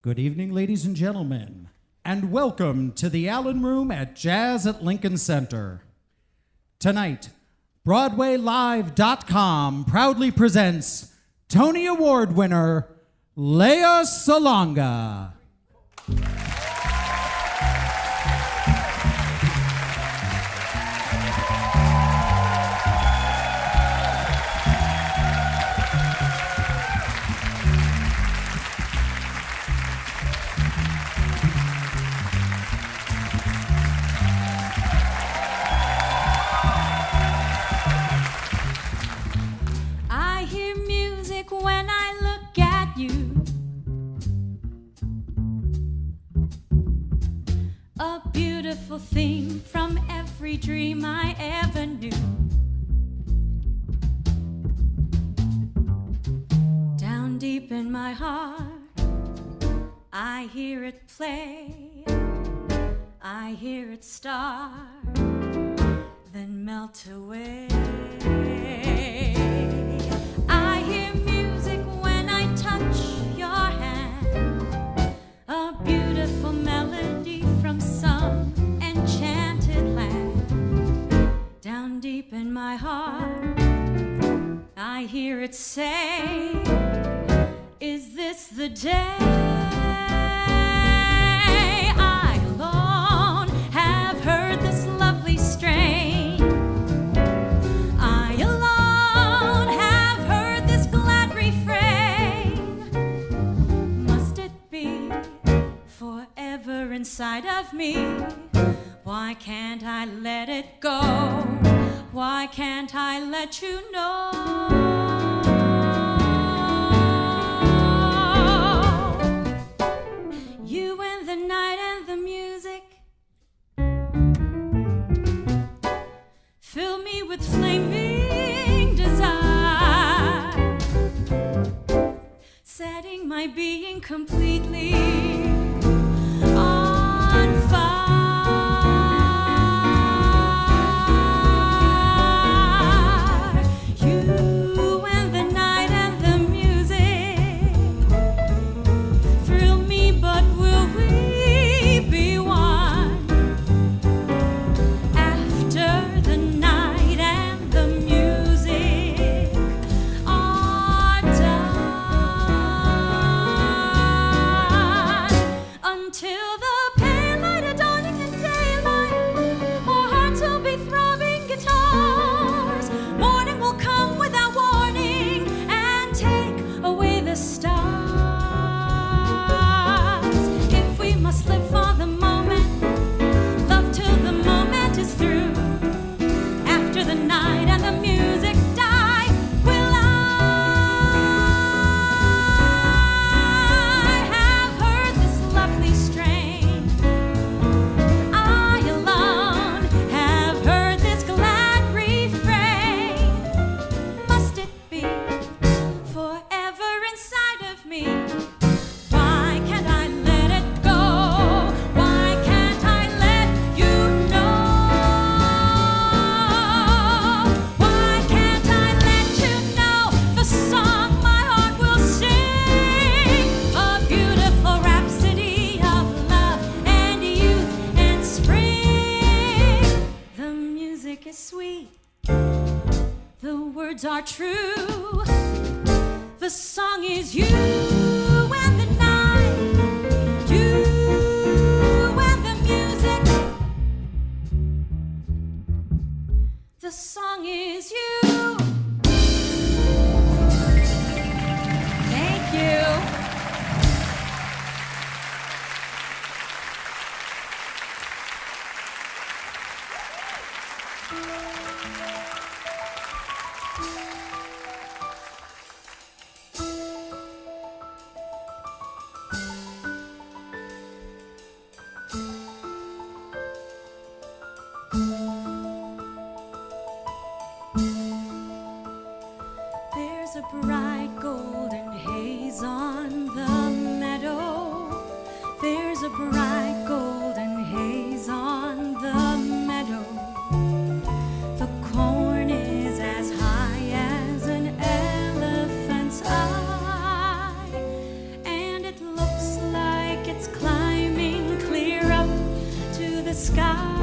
Good evening, ladies and gentlemen, and welcome to the Allen Room at Jazz at Lincoln Center. Tonight, BroadwayLive.com proudly presents Tony Award winner, Lea Salonga. When I look at you, a beautiful theme from every dream I ever knew. Down deep in my heart, I hear it play, I hear it start, then melt away. I hear music when I touch your hand, a beautiful melody from some enchanted land. Down deep in my heart, I hear it say, is this the day? I alone have heard this lovely strain. Inside of me, why can't I let it go? Why can't I let you know? You and the night and the music fill me with flaming desire, setting my being completely on fire. You and the night and the music thrill me, but will we be one? After the night and the music are done, until are true. The song is you and the night, you and the music. The song is you. Thank you. There's a bright golden haze on the meadow. There's a bright golden haze on the meadow. The corn is as high as an elephant's eye, and it looks like it's climbing clear up to the sky.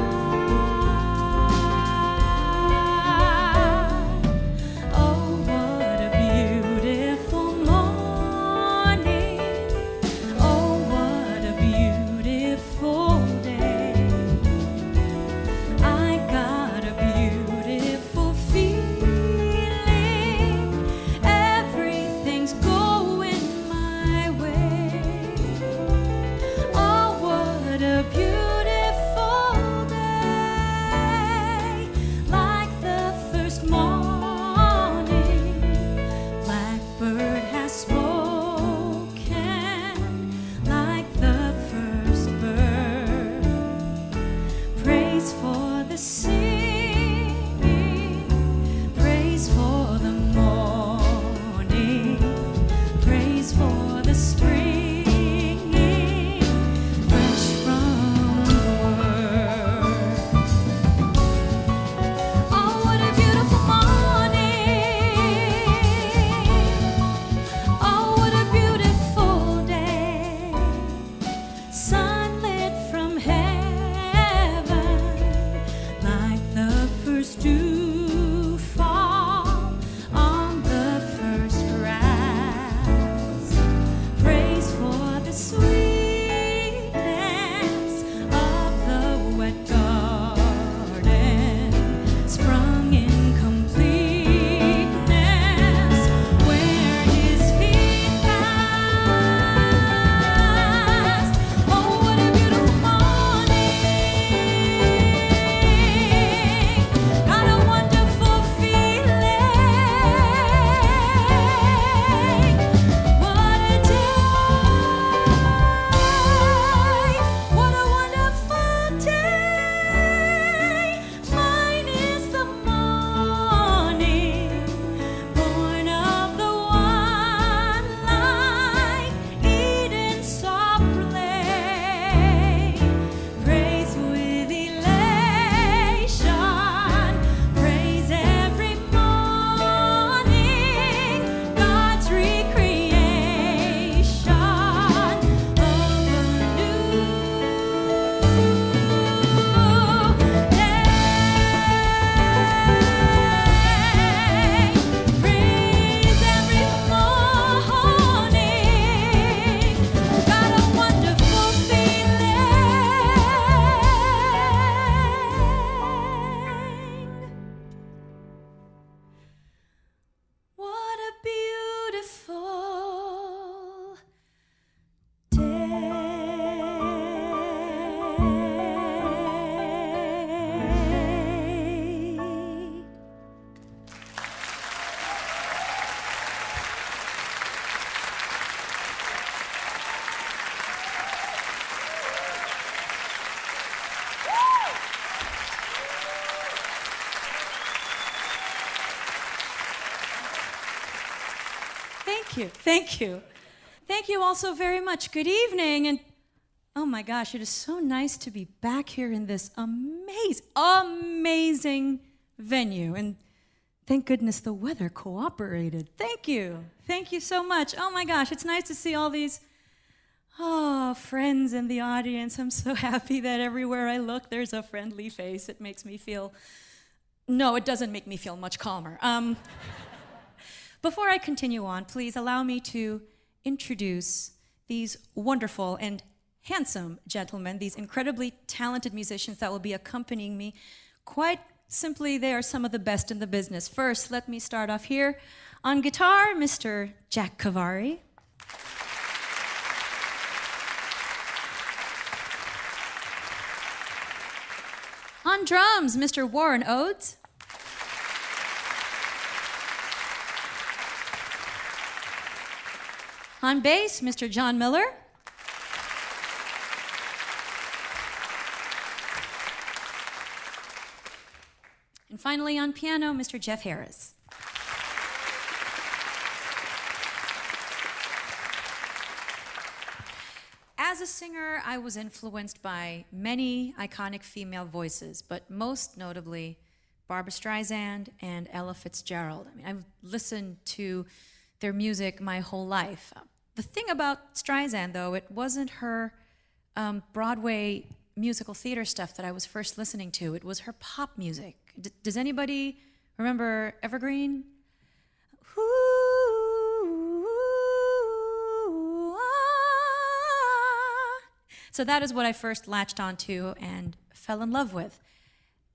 Thank you. Thank you. Thank you all so very much. Good evening. And oh my gosh, it is so nice to be back here in this amazing venue. And thank goodness the weather cooperated. Thank you. Thank you so much. Oh my gosh, it's nice to see all these friends in the audience. I'm so happy that everywhere I look, there's a friendly face. It makes me feel... No, it doesn't make me feel much calmer. Before I continue on, please allow me to introduce these wonderful and handsome gentlemen, these incredibly talented musicians that will be accompanying me. Quite simply, they are some of the best in the business. First, let me start off here. On guitar, Mr. Jack Cavari. On drums, Mr. Warren Oates. On bass, Mr. John Miller. And finally on piano, Mr. Jeff Harris. As a singer, I was influenced by many iconic female voices, but most notably Barbra Streisand and Ella Fitzgerald. I mean, I've listened to their music my whole life. The thing about Streisand, though, it wasn't her Broadway musical theater stuff that I was first listening to. It was her pop music. Does anybody remember Evergreen? So that is what I first latched onto and fell in love with.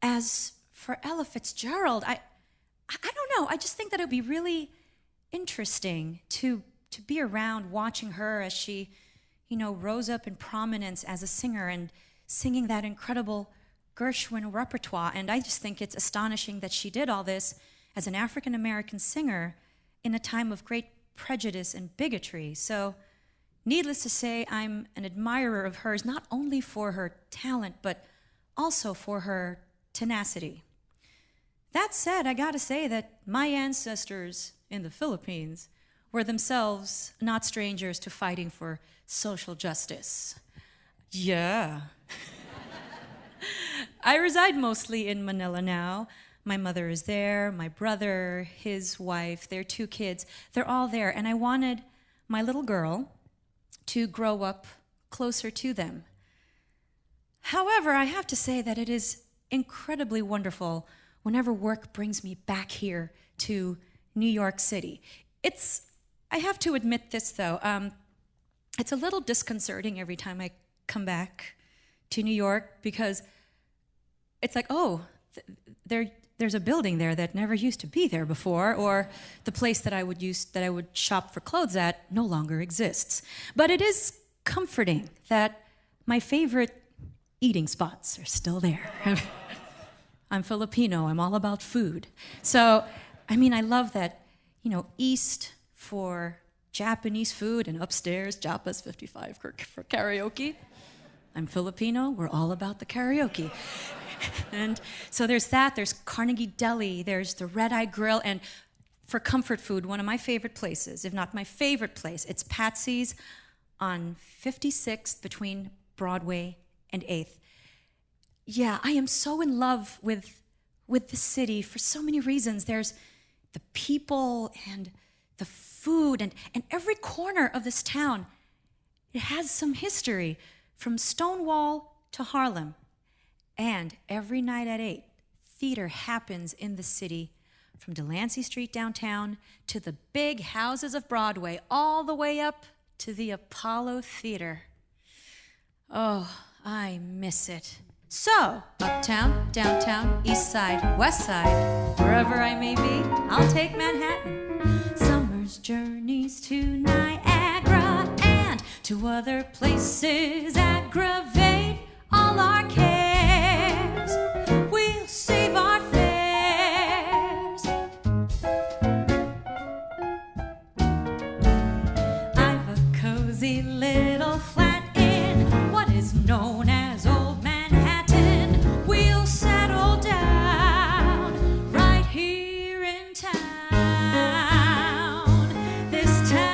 As for Ella Fitzgerald, I don't know. I just think that it would be really interesting to be around watching her as she, rose up in prominence as a singer and singing that incredible Gershwin repertoire. And I just think it's astonishing that she did all this as an African-American singer in a time of great prejudice and bigotry. So needless to say, I'm an admirer of hers, not only for her talent, but also for her tenacity. That said, I gotta say that my ancestors in the Philippines were themselves not strangers to fighting for social justice. Yeah. I reside mostly in Manila now. My mother is there, my brother, his wife, their 2 kids. They're all there, and I wanted my little girl to grow up closer to them. However, I have to say that it is incredibly wonderful whenever work brings me back here to New York City. I have to admit this though, it's a little disconcerting every time I come back to New York because it's like, there's a building there that never used to be there before, or the place that I would shop for clothes at no longer exists. But it is comforting that my favorite eating spots are still there. I'm Filipino, I'm all about food. So, I love that, east for Japanese food and upstairs, Japa's 55 for karaoke. I'm Filipino, we're all about the karaoke. And so there's that, there's Carnegie Deli, there's the Red Eye Grill, and for comfort food, one of my favorite places, if not my favorite place, it's Patsy's on 56th between Broadway and 8th. Yeah, I am so in love with the city for so many reasons. There's the people and the food, and every corner of this town, it has some history, from Stonewall to Harlem. And every night at 8, theater happens in the city, from Delancey Street downtown to the big houses of Broadway, all the way up to the Apollo Theater. Oh, I miss it. So, uptown, downtown, east side, west side, wherever I may be, I'll take Manhattan. Summer's journeys to Niagara and to other places aggravate all our cares. We'll save our fares. I've a cozy little flat in what is known as Old Manhattan. We'll settle down right here in town. This town,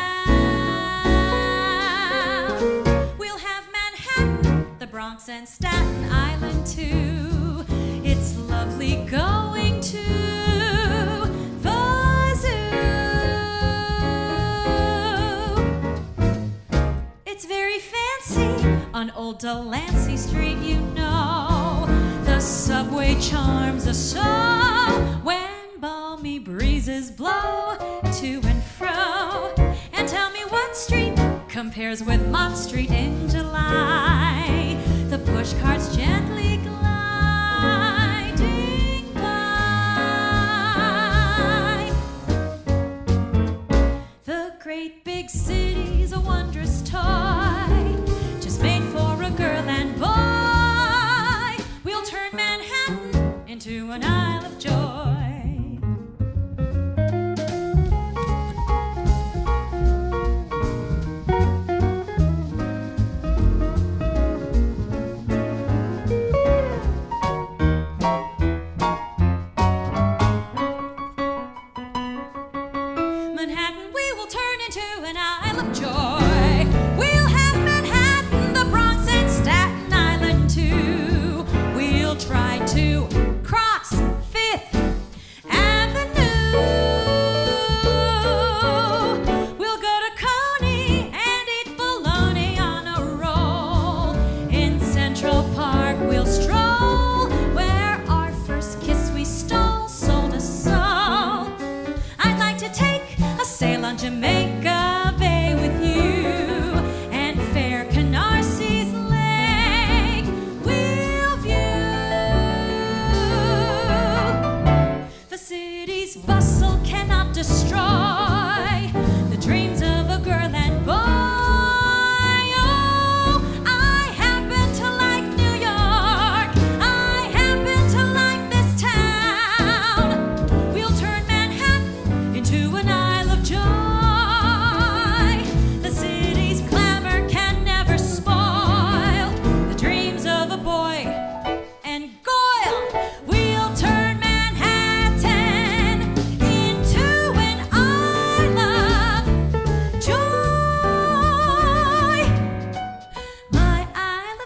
we'll have Manhattan, the Bronx, and Staten Island too. It's lovely going to the zoo. It's very fancy on Old Delancey Street, you know. The subway charms us so when balmy breezes blow to and fro. And tell me what street compares with Mott Street in July. The pushcarts gently gliding by. The great big city's a wondrous toy, just made for a girl and boy. We'll turn Manhattan into an Isle of Joy.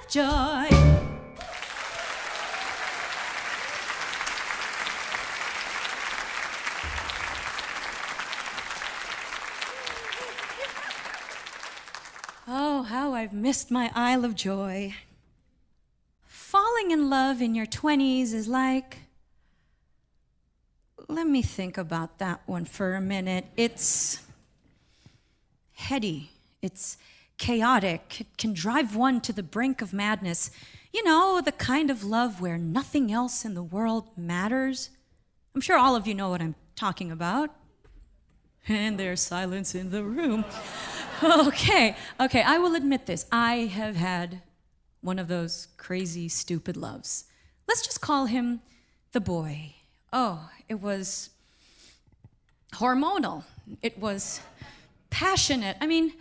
joy. Oh, how I've missed my Isle of Joy. Falling in love in your 20s is like... Let me think about that one for a minute. It's heady. It's chaotic. It can drive one to the brink of madness. You know, the kind of love where nothing else in the world matters. I'm sure all of you know what I'm talking about. And there's silence in the room. Okay, I will admit this. I have had one of those crazy, stupid loves. Let's just call him the boy. Oh, it was hormonal. It was passionate. I mean,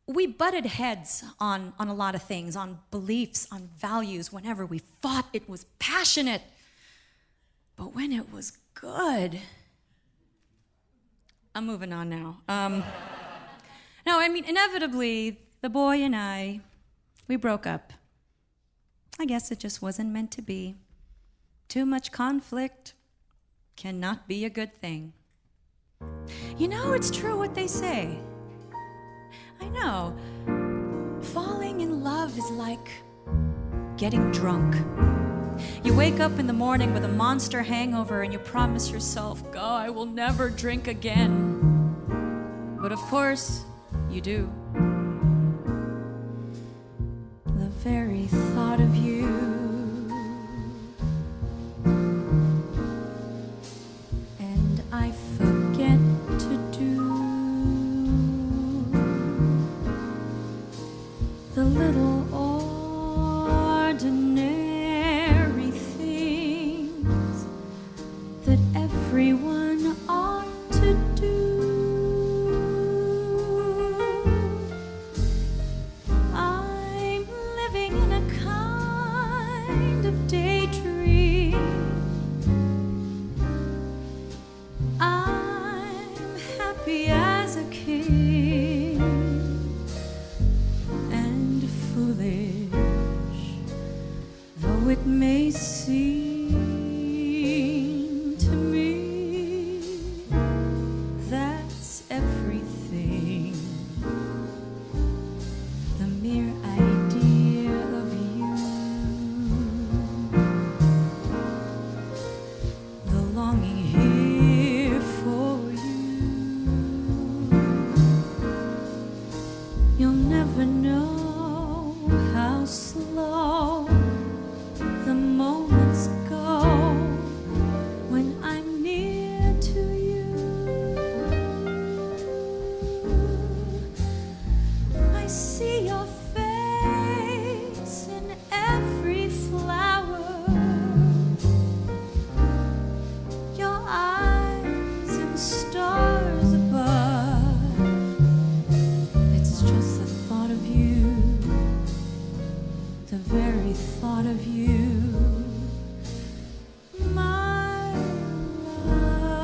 we butted heads on a lot of things, on beliefs, on values. Whenever we fought, it was passionate. But when it was good... I'm moving on now. No, I mean, inevitably, the boy and I, we broke up. I guess it just wasn't meant to be. Too much conflict cannot be a good thing. You know, it's true what they say. I know. Falling in love is like getting drunk. You wake up in the morning with a monster hangover and you promise yourself, "Oh, I will never drink again." But of course, you do. The very thought of you and I forget to do the little ordinary things that everyone ought to do. I'm living in a kind of daydream. I'm happy as a king and foolish, though it may seem to me. That's everything. The mere idea of you, the longing here for you. You'll never know how slow the moments go when I'm near to you. I see your face in every flower, your eyes and stars above. It's just the thought of you, the very thought of you, my love.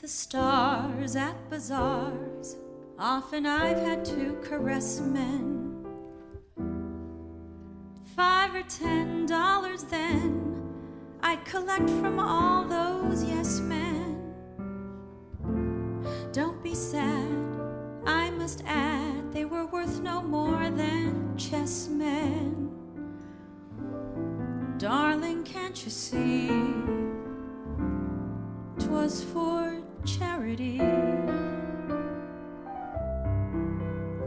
the stars at bazaars. Often I've had to caress men. $5 or $10 then I'd collect from all those yes men. Don't be sad, I must add, they were worth no more than chessmen. Darling, can't you see, 'twas for charity.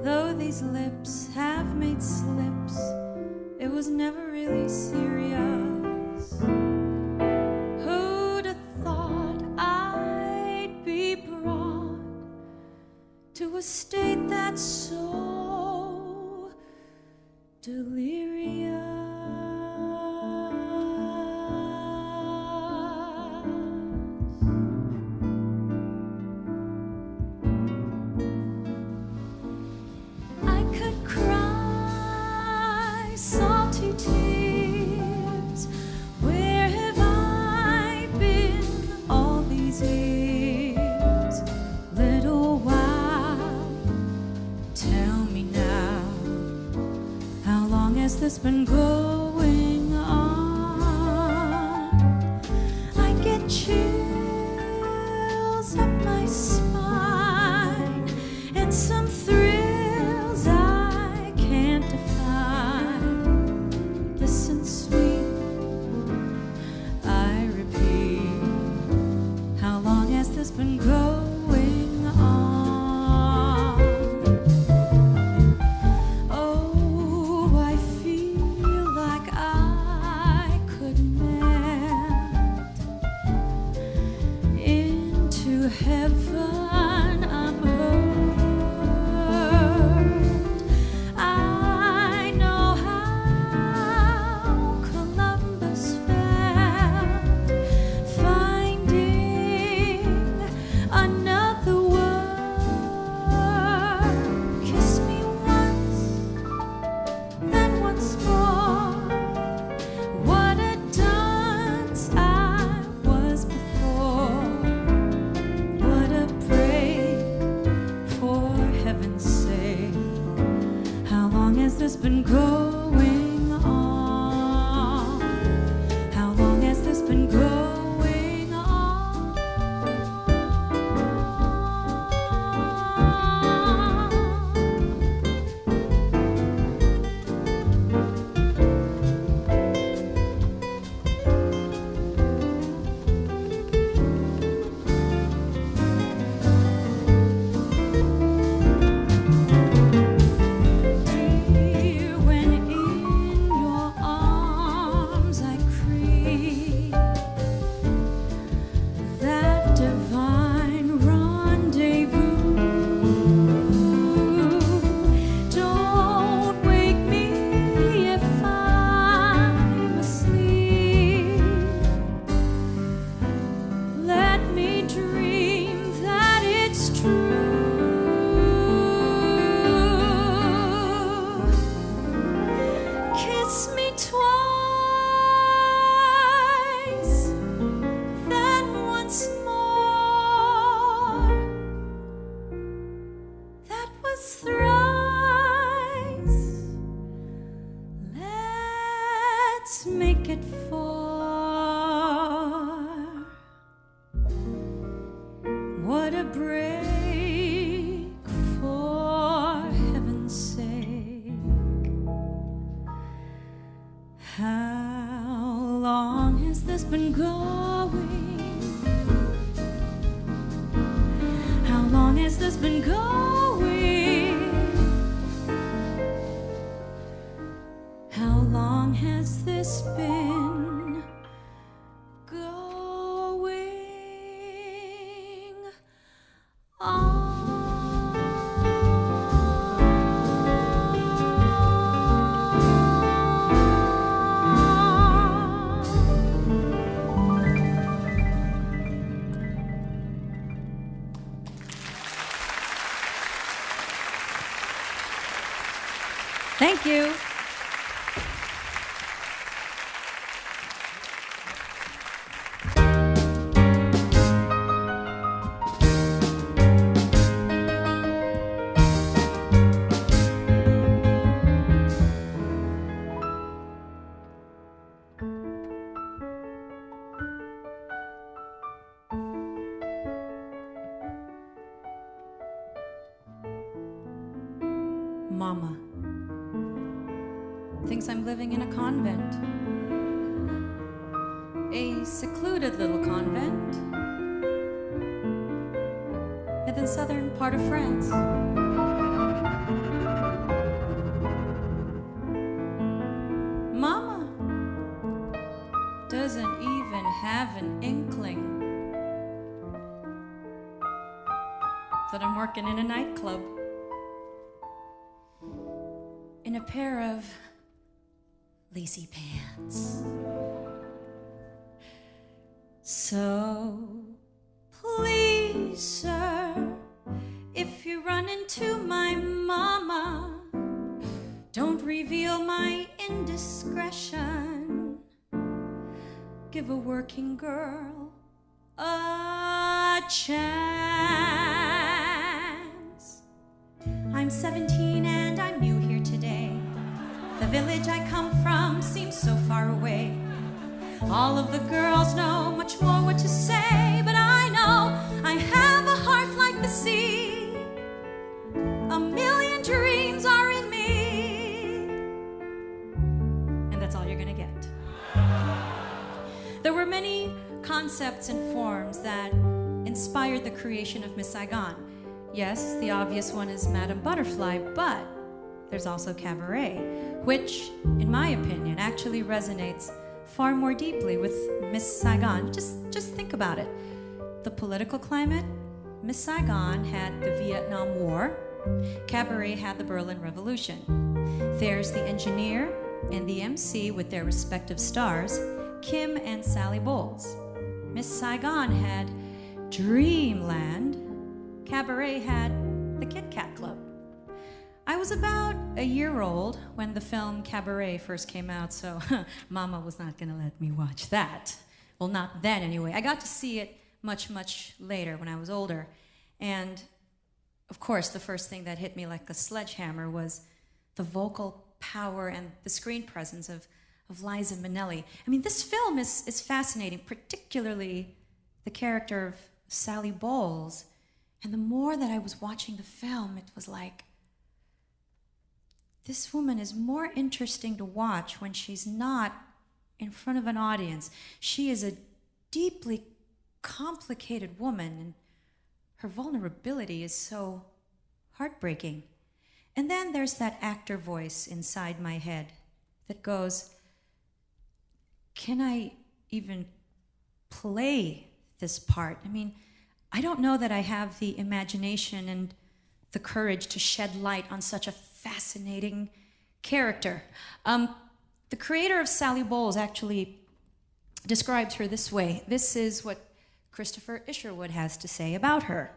Though these lips have made slips, it was never really serious. Who'd have thought I'd be brought to a state that's so delirious? I could cry salty tears. Where have I been all these years? Little while, tell me now, how long has this been going on? I get chills up my spine and some thrills I can't define. Listen, sweet, I repeat, how long has this been going on? Oh, I feel like I could melt into heaven. I'm hurt. I know how Columbus felt, finding another world. Kiss me once, then once more. What a dunce I was before. What a break, for heaven's sake. How long has this been going on? How long has this been going on? Dear, when in your arms I creep, that divine rendezvous, don't wake me if I'm asleep. Let me dream that it's true. Kiss me twice, then once more. That was thrice. Let's make it four. What a break, for heaven's sake. How long has this been going? How long has this been going? How long has this been going on? Thank you. Mama thinks I'm living in a convent, a secluded little convent in the southern part of France. Mama doesn't even have an inkling that I'm working in a nightclub in a pair of lacy pants. So please, sir, if you run into my mama, don't reveal my indiscretion. Give a working girl a chance. I'm 17 and I'm new here today. The village I come from seems so far away. All of the girls know much more what to say, but I know I have a heart like the sea. A million dreams are in me. And that's all you're gonna get. There were many concepts and forms that inspired the creation of Miss Saigon. Yes, the obvious one is Madame Butterfly, but there's also cabaret, which, in my opinion, actually resonates far more deeply with Miss Saigon. Just think about it. The political climate, Miss Saigon had the Vietnam War, cabaret had the Berlin Revolution. There's the engineer and the MC with their respective stars, Kim and Sally Bowles. Miss Saigon had Dreamland, cabaret had the Kit Kat Club. I was about a year old when the film Cabaret first came out, so Mama was not gonna let me watch that. Well, not then anyway. I got to see it much, much later when I was older. And of course, the first thing that hit me like a sledgehammer was the vocal power and the screen presence of Liza Minnelli. I mean, this film is fascinating, particularly the character of Sally Bowles. And the more that I was watching the film, it was like, this woman is more interesting to watch when she's not in front of an audience. She is a deeply complicated woman, and her vulnerability is so heartbreaking. And then there's that actor voice inside my head that goes, can I even play this part? I mean, I don't know that I have the imagination and the courage to shed light on such a fascinating character. The creator of Sally Bowles actually described her this way. This is what Christopher Isherwood has to say about her.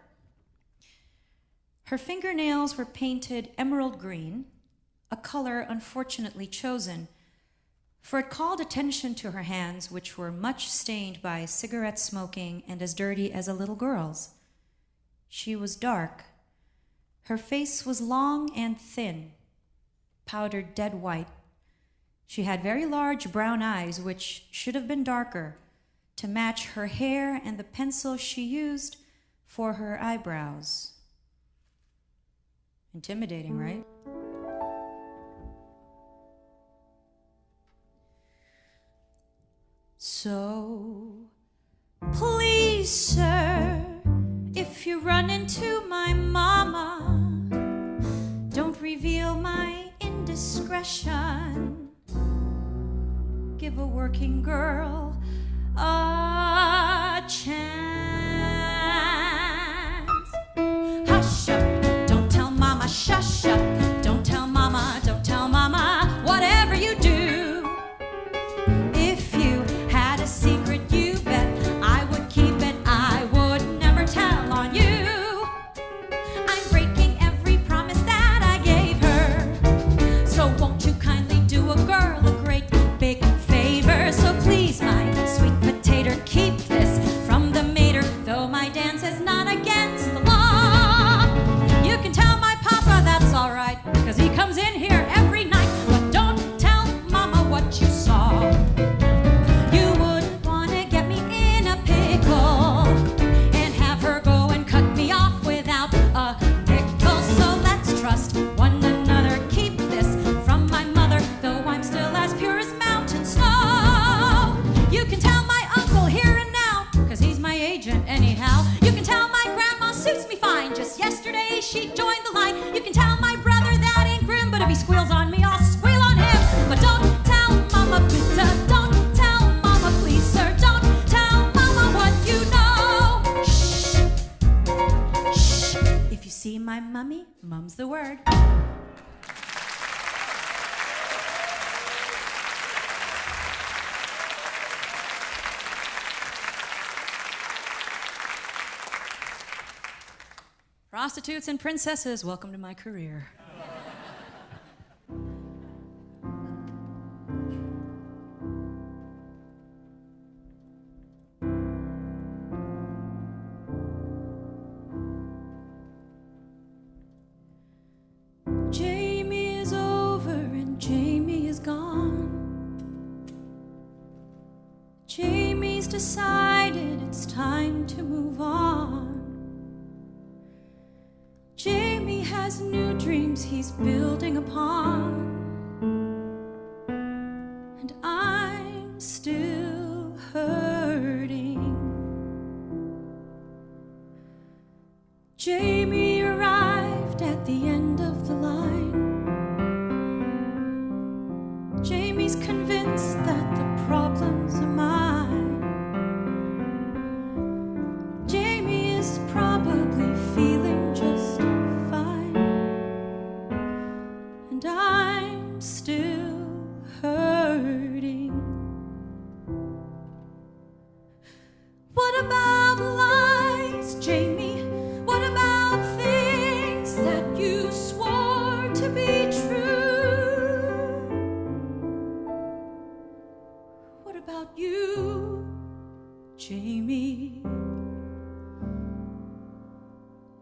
Her fingernails were painted emerald green, a color unfortunately chosen, for it called attention to her hands, which were much stained by cigarette smoking and as dirty as a little girl's. She was dark. Her face was long and thin, powdered dead white. She had very large brown eyes, which should have been darker, to match her hair and the pencil she used for her eyebrows. Intimidating, right? So, please, sir, if you run into my mama, don't reveal my indiscretion. Give a working girl a chance. Hush up, don't tell mama, shush up. Don't tell mama, don't tell mama, whatever you do. If you had a secret, you bet I would keep it. I would never tell on you. I'm breaking every promise that I gave her. So won't you kindly do a girl a great big favor? So please, my sweet potato, keep this from the mater. she joined the line. You can tell my brother that ain't grim, but if he squeals on me, I'll squeal on him. But don't tell Mama, bitte, don't tell Mama, please, sir, don't tell Mama what you know. Shh, shh. If you see my mummy, mum's the word. Prostitutes and princesses, welcome to my career. Jamie is over and Jamie is gone. Jamie's decided it's time to move on. Jamie has new dreams he's building upon, and I'm still hurting. Jamie arrived at the end of the line. Jamie's convinced that the problems are mine. Jamie is probably feeling just fine, and I'm still hurting. What about lies, Jamie? What about things that you swore to be true? What about you, Jamie?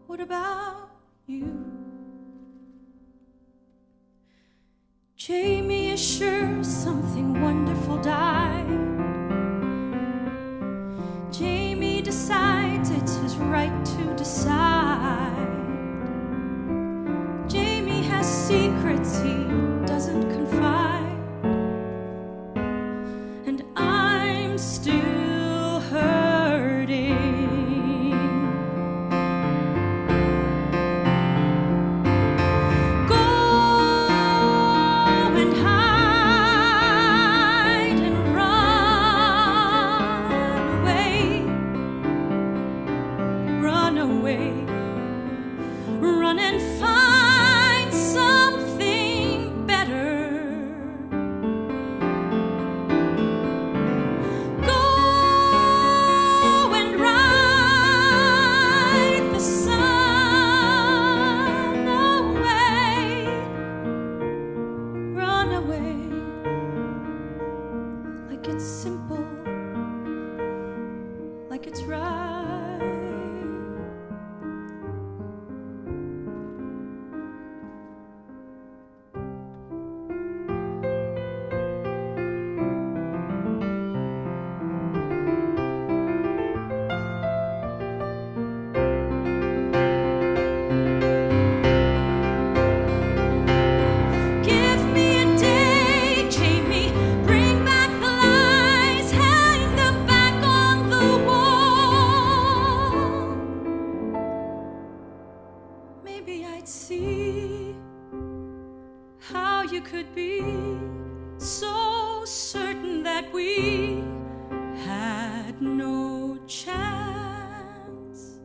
What about you? Jamie is sure something wonderful died. Jamie decides it's his right to decide. Jamie has secrets he doesn't confide, and I'm still hurting. Run and find something better. Go and ride the sun away. Run away like it's simple, like it's right. See how you could be so certain that we had no chance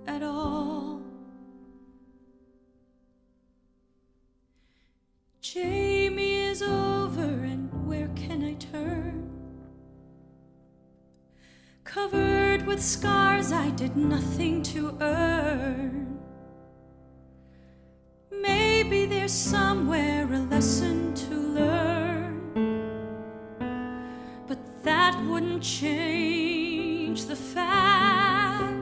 at all. Jamie is over, and where can I turn? Covered with scars I did nothing to earn. Maybe there's somewhere a lesson to learn, but that wouldn't change the fact,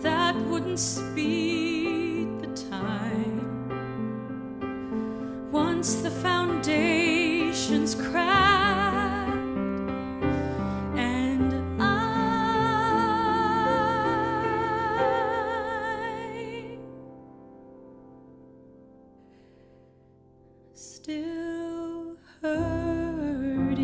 that wouldn't speed the time. Once the foundations cracked, and still hurting.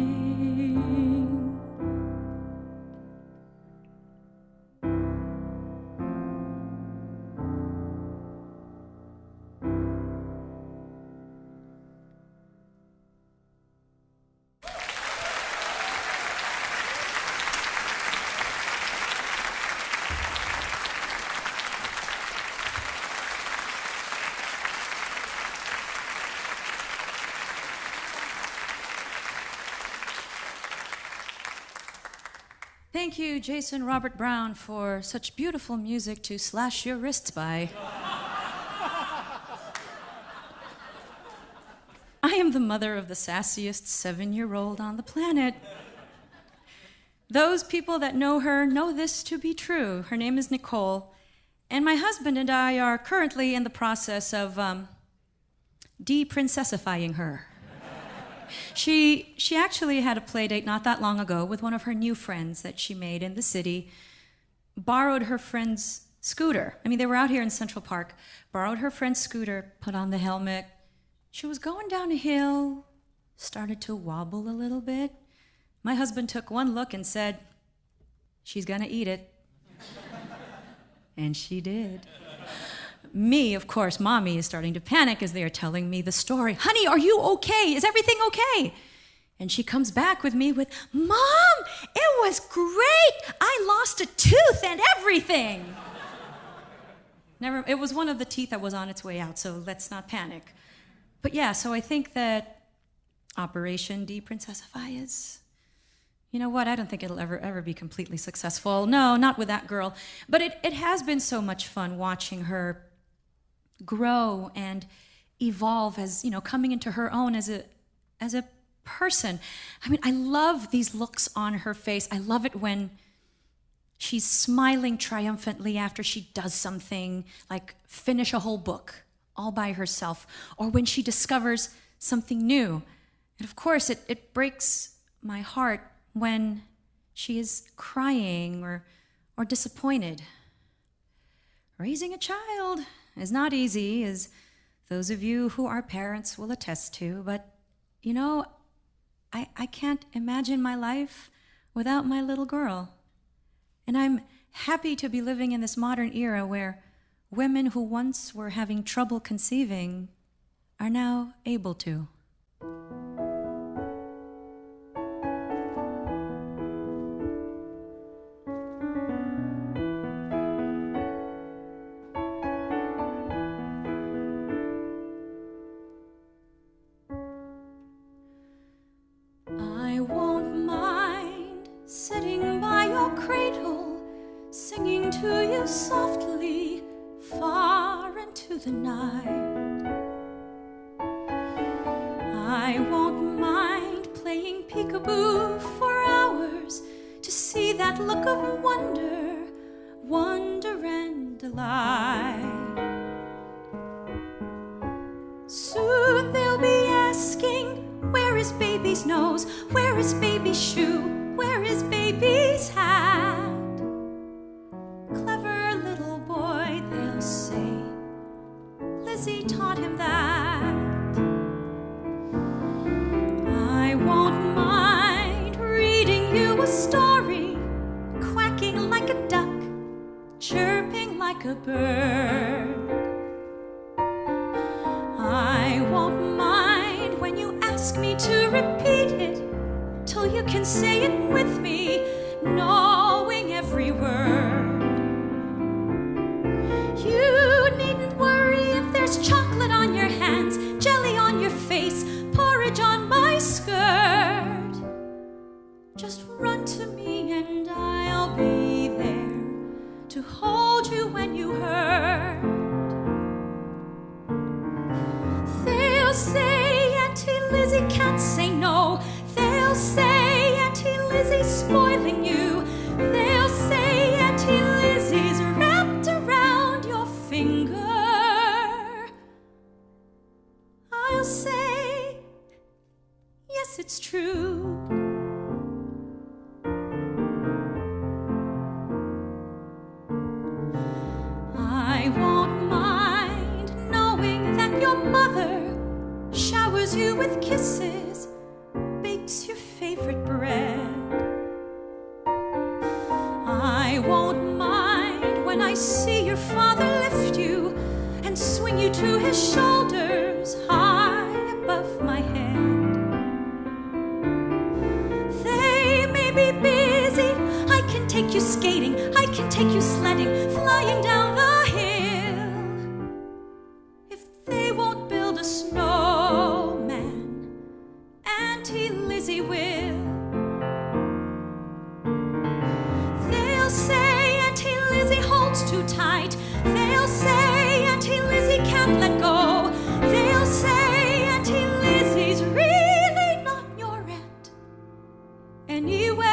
thank you, Jason Robert Brown, for such beautiful music to slash your wrists by. I am the mother of the sassiest 7-year-old on the planet. Those people that know her know this to be true. Her name is Nicole, and my husband and I are currently in the process of de-princessifying her. She actually had a play date not that long ago with one of her new friends that she made in the city, borrowed her friend's scooter. I mean, they were out here in Central Park, borrowed her friend's scooter, put on the helmet. She was going down a hill, started to wobble a little bit. My husband took one look and said, "She's gonna eat it." And she did. Me, of course, mommy is starting to panic as they are telling me the story. "Honey, are you okay? Is everything okay?" And she comes back with me with, "Mom, it was great. I lost a tooth and everything." It was one of the teeth that was on its way out, so let's not panic. But yeah, so I think that Operation De-Princessify is, you know what, I don't think it'll ever be completely successful. No, not with that girl. But it has been so much fun watching her grow and evolve as, you know, coming into her own as a person. I mean, I love these looks on her face. I love it when she's smiling triumphantly after she does something, like finish a whole book all by herself, or when she discovers something new. And of course, it breaks my heart when she is crying or disappointed. Raising a child is not easy, as those of you who are parents will attest to, but you know, I can't imagine my life without my little girl. And I'm happy to be living in this modern era where women who once were having trouble conceiving are now able to. I won't mind sitting by your cradle, singing to you softly far into the night. I won't mind playing peekaboo for hours to see that look of wonder and delight. Soon they'll be asking, where is baby's nose? Where is baby's shoe? Where is baby's hat? Clever little boy, they'll say, Lizzie taught him that. I won't mind reading you a story, quacking like a duck, chirping like a bird. I won't mind when you ask me to repeat it till you can say it with me, knowing every word. You needn't worry if there's chocolate on your hands, jelly on your face, porridge on my skirt. Just run to me and I'll be there to hold you when you hurt. They'll say Auntie Lizzie can't say no. They'll say Auntie Lizzie's spoiling you. They'll say Auntie Lizzie's wrapped around your finger. I'll say, yes, it's true. I won't mind knowing that your mother showers you with kisses, bakes your favorite bread. I won't mind when I see your father lift you and swing you to his shoulders high above my head. They may be busy, I can take you skating, I can take you sledding, flying down the hill. If they won't build a snowman, Auntie Lizzie will. too tight. They'll say Auntie Lizzie can't let go. They'll say Auntie Lizzie's really not your aunt anyway.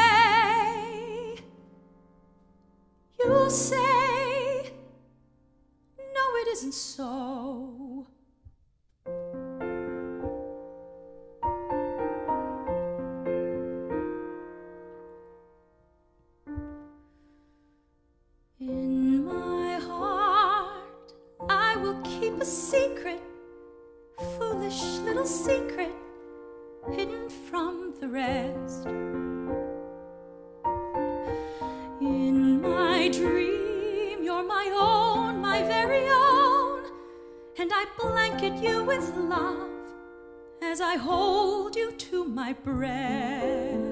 You'll say, no, it isn't so. In my heart, I will keep a secret, foolish little secret, hidden from the rest. In my dream, you're my own, my very own, and I blanket you with love as I hold you to my breast.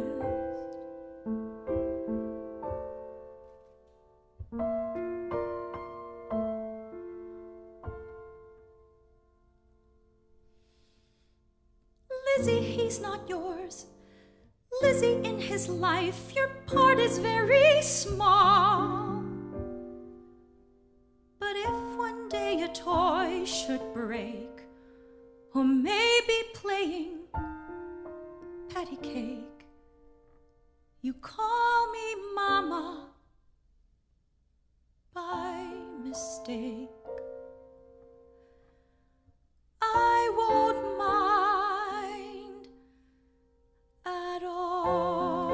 Lizzie, he's not yours. Lizzie, in his life, your part is very small. But if one day a toy should break, or maybe playing patty cake, you call me Mama by mistake. I won't mind at all.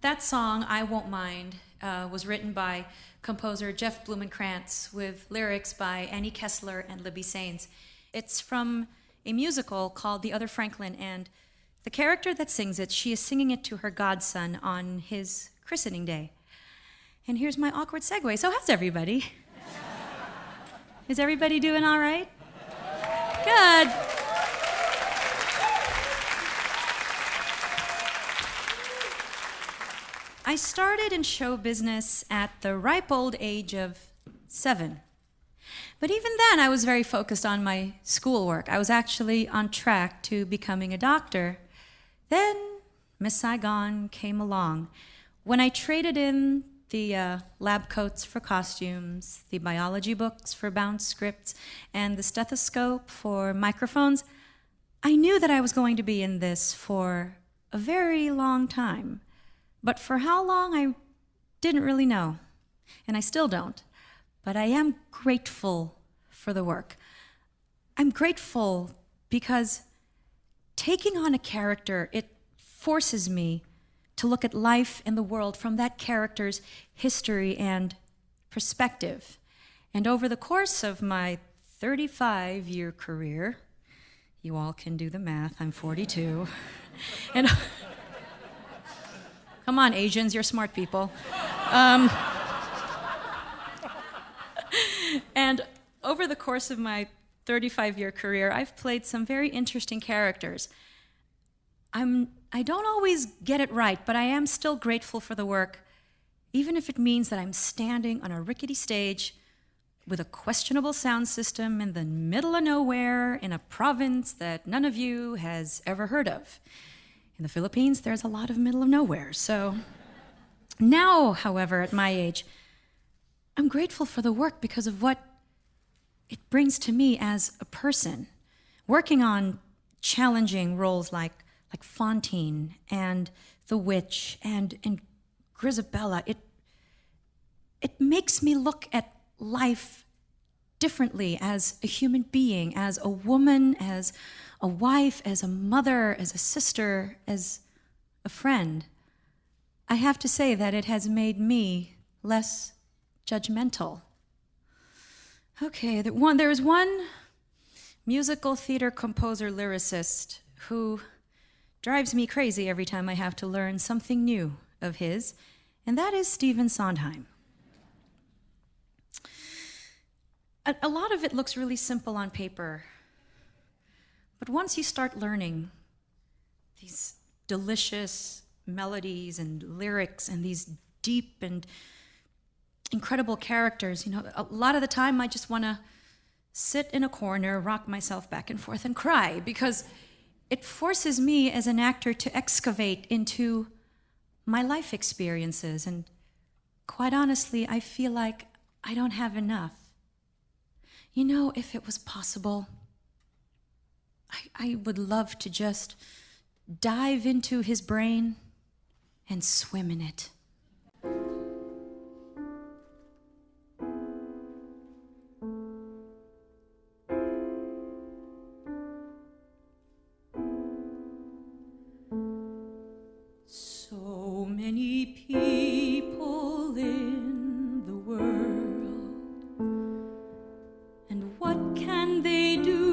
That song, I Won't Mind, was written by composer Jeff Blumenkrantz with lyrics by Annie Kessler and Libby Sains. It's from a musical called The Other Franklin, and the character that sings it, she is singing it to her godson on his christening day. And here's my awkward segue. So how's everybody? Is everybody doing all right? Good. I started in show business at the ripe old age of 7. But even then, I was very focused on my schoolwork. I was actually on track to becoming a doctor. Then Miss Saigon came along. When I traded in the lab coats for costumes, the biology books for bound scripts, and the stethoscope for microphones, I knew that I was going to be in this for a very long time. But for how long, I didn't really know, and I still don't. But I am grateful for the work. I'm grateful because taking on a character, it forces me to look at life and the world from that character's history and perspective. And over the course of my 35-year career, you all can do the math, I'm 42, and come on, Asians, you're smart people. And over the course of my 35-year career, I've played some very interesting characters. I don't always get it right, but I am still grateful for the work, even if it means that I'm standing on a rickety stage with a questionable sound system in the middle of nowhere in a province that none of you has ever heard of. In the Philippines, there's a lot of middle of nowhere. So now, however, at my age, I'm grateful for the work because of what it brings to me as a person. Working on challenging roles like Fantine and the Witch and Grisabella, it makes me look at life differently as a human being, as a woman, as a wife, as a mother, as a sister, as a friend. I have to say that it has made me less judgmental. Okay, there was one musical theater composer lyricist who drives me crazy every time I have to learn something new of his, and that is Stephen Sondheim. A lot of it looks really simple on paper, but once you start learning these delicious melodies and lyrics and these deep and incredible characters. You know, a lot of the time I just want to sit in a corner, rock myself back and forth, and cry, because it forces me as an actor to excavate into my life experiences. And quite honestly, I feel like I don't have enough. You know, if it was possible, I would love to just dive into his brain and swim in it. So many people in the world, and what can they do?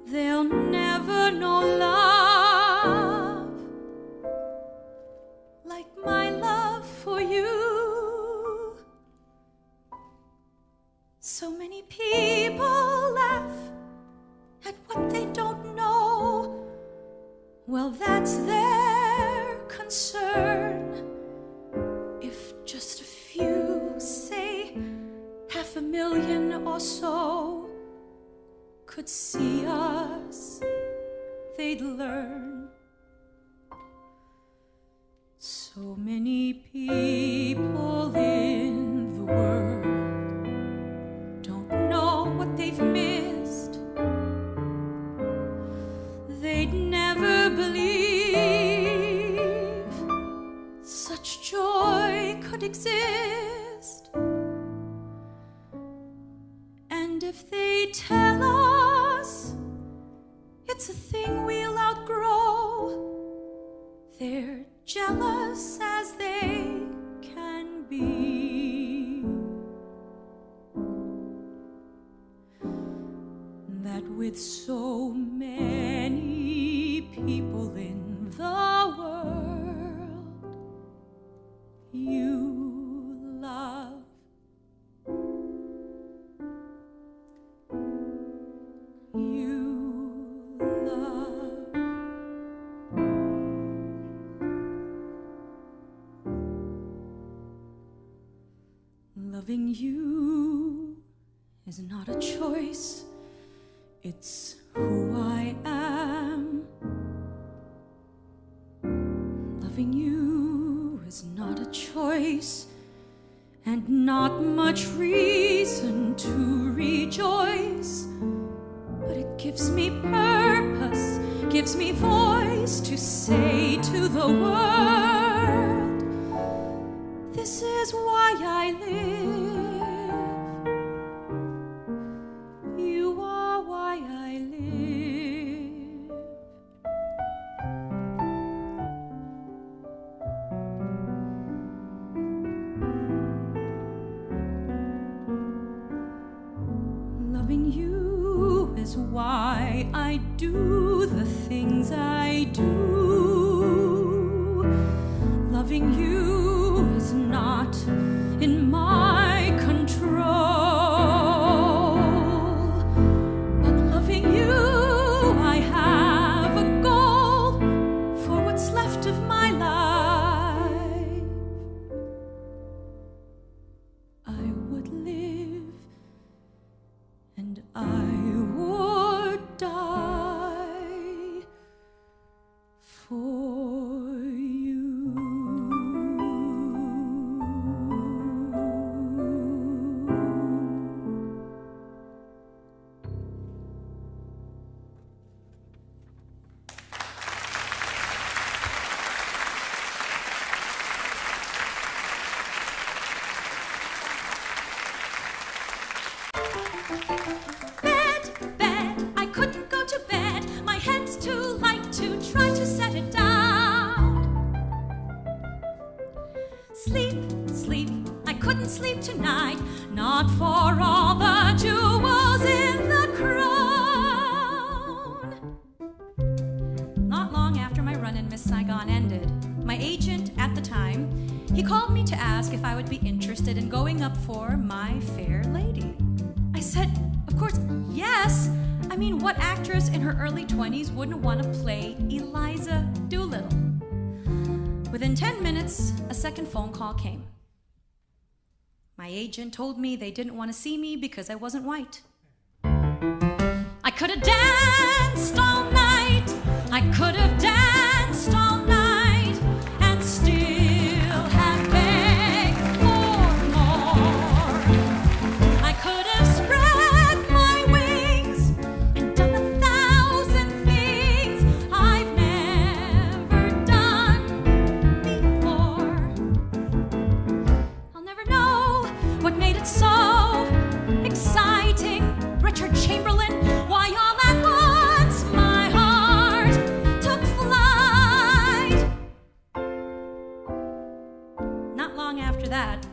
They'll never know love like my love for you. So many people laugh at what they don't know. Well, that's their concern. If just a few, say 500,000 or so, could see us, they'd learn. So many people in the world don't know what they've missed. They'd never believe such joy could exist. And if they tell us it's a thing we'll outgrow, they're jealous as they can be. That with so many people in the world, you love. You love. Loving you is not a choice. It's who I am. Loving you is not a choice, and not much reason to rejoice. But it gives me purpose, gives me voice to say to the world, this is why I live. You are why I live. Loving you is why I do the things I do. Loving you is not in my control. But loving you, I have a goal for what's left of my life. I would live and I would die for you. Bed, I couldn't go to bed. My head's too light to try to set it down. Sleep, I couldn't sleep tonight. Not for all the jewels in the crown. Not long after my run in Miss Saigon ended, my agent at the time, he called me to ask if I would be interested in going up for My Fair Lady. I said, of course, yes. I mean, what actress in her early 20s wouldn't want to play Eliza Doolittle? Within 10 minutes, a second phone call came. My agent told me they didn't want to see me because I wasn't white. I could have danced all night. I could have danced all night and still have begged for more. I could have spread my wings and done 1,000 things I've never done before. I'll never know what made it so exciting. Richard Chamberlain, why all at once my heart took flight. Not long after that,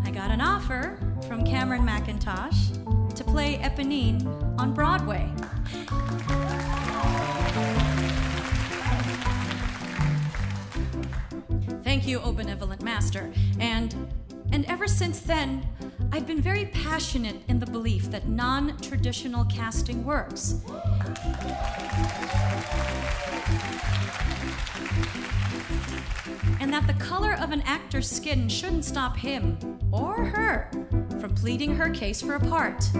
I got an offer from Cameron McIntosh to play Eponine on Broadway. Thank you, O benevolent master. And ever since then, I've been very passionate in the belief that non-traditional casting works. And that the color of an actor's skin shouldn't stop him or her from pleading her case for a part.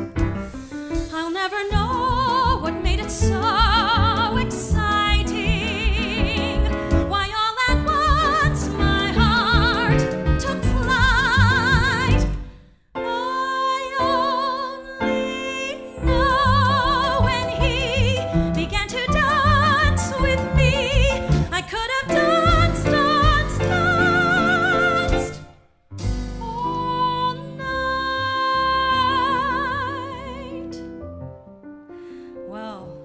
I'll never know what made it so exciting. Why all at once my heart took flight. I only know when he began to dance with me, I could have danced all night. Well,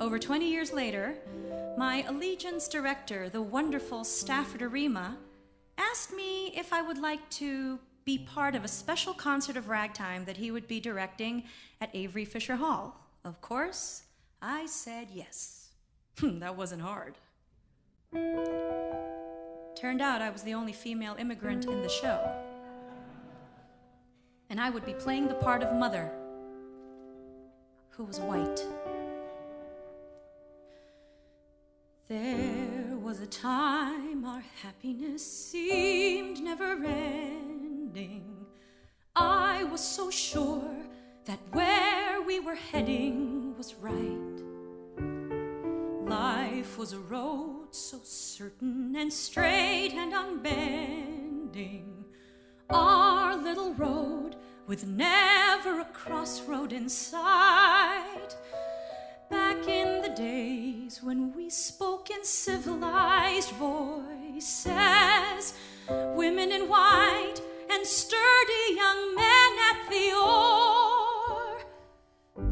over 20 years later, my Allegiance director, the wonderful Stafford Arima, asked me if I would like to be part of a special concert of ragtime that he would be directing at Avery Fisher Hall. Of course, I said yes. That wasn't hard. Turned out I was the only female immigrant in the show. And I would be playing the part of Mother, who was white. There was a time our happiness seemed never-ending. I was so sure that where we were heading was right. Life was a road so certain and straight and unbending. Our little road with never a crossroad in sight. Back in the days when we spoke in civilized voices, women in white and sturdy young men at the oar.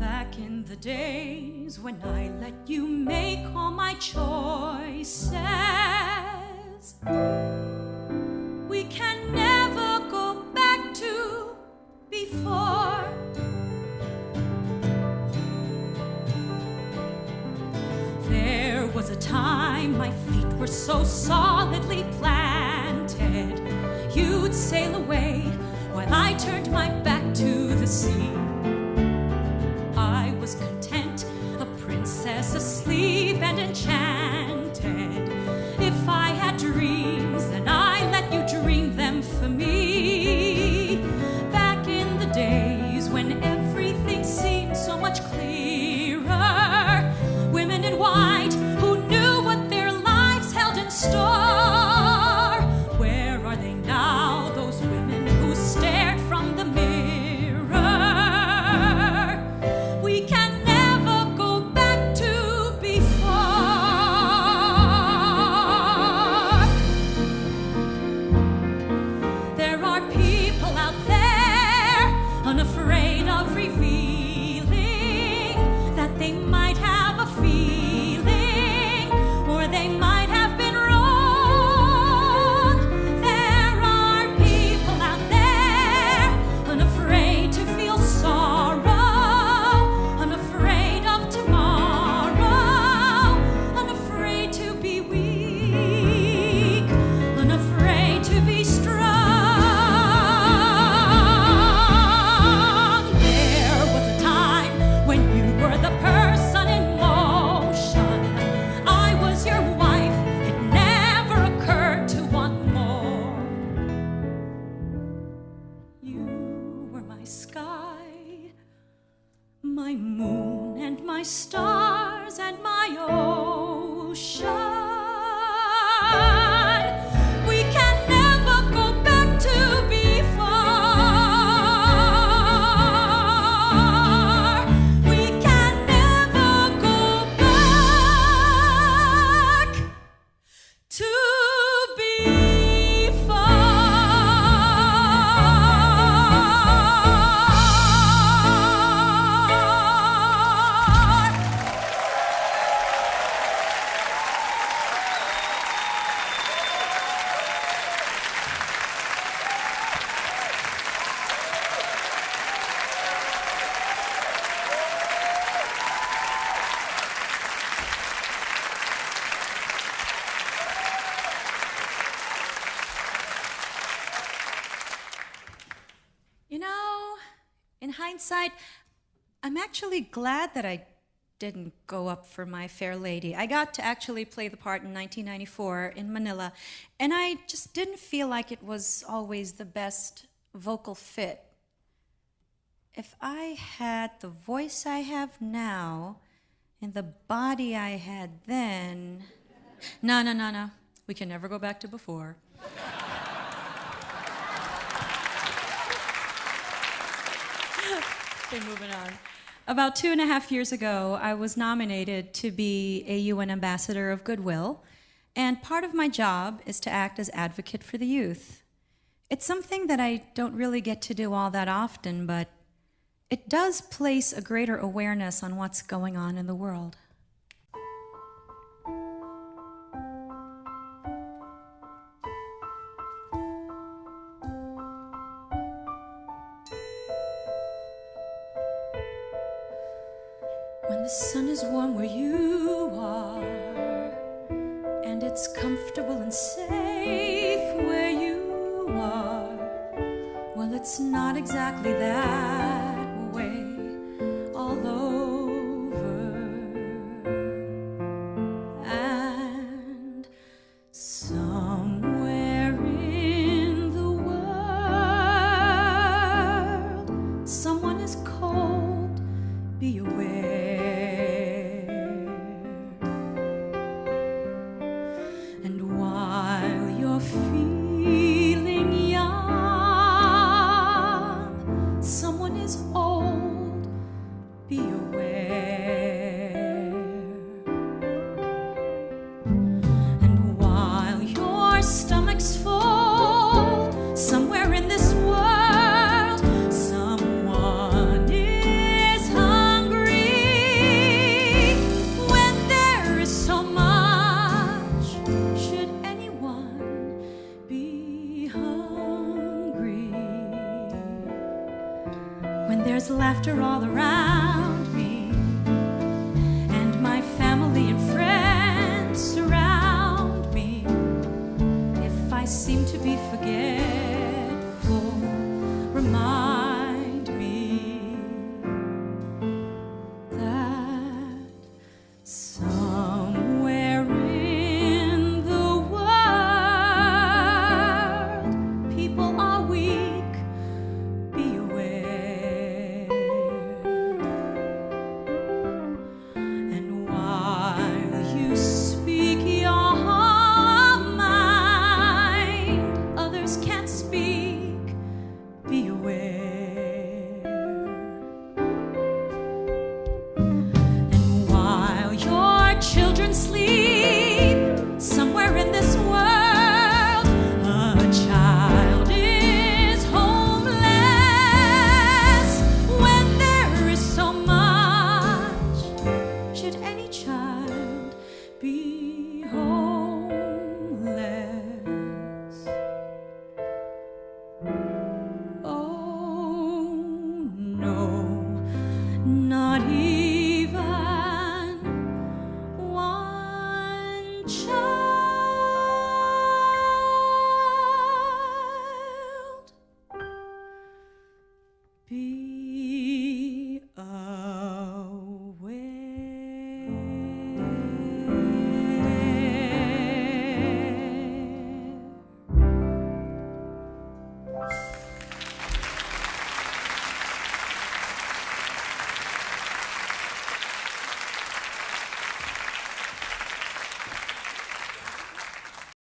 Back in the days when I let you make all my choices. We can never go back to before. There was a time my feet were so solidly planted. You'd sail away while I turned my back to the sea. I was content, a princess asleep and enchanted. If I had dreams, then I let you dream them for me. Back in the days when everything seemed so much clearer, women in white who knew what their lives held in store. Where are they now, those women who stared from the mirror? We can never go back to before. stars and my ocean. We can never go back to before. We can never go back to You know, in hindsight, I'm actually glad that I didn't go up for My Fair Lady. I got to actually play the part in 1994 in Manila, and I just didn't feel like it was always the best vocal fit. If I had the voice I have now and the body I had then, no. We can never go back to before. Okay, moving on. About 2.5 years ago, I was nominated to be a UN Ambassador of Goodwill, and part of my job is to act as advocate for the youth. It's something that I don't really get to do all that often, but it does place a greater awareness on what's going on in the world. When the sun is warm where you are, and it's comfortable and safe where you are, well, it's not exactly that way all over. And somewhere in the world, someone is cold, be aware. Feeling young, someone is old, be aware. And while your stomach's full, somewhere in this world, someone is hungry. When there is so much, should anyone be hungry? When there's laughter all around me, and my family and friends surround me, if I seem to be forgetful, remind me that somewhere in the world, people are weak, be aware. And while you speak your mind, others can't speak, be aware. And while your children sleep, somewhere in this world, a child is homeless. When there is so much, should any child be homeless? Oh no, not even one child.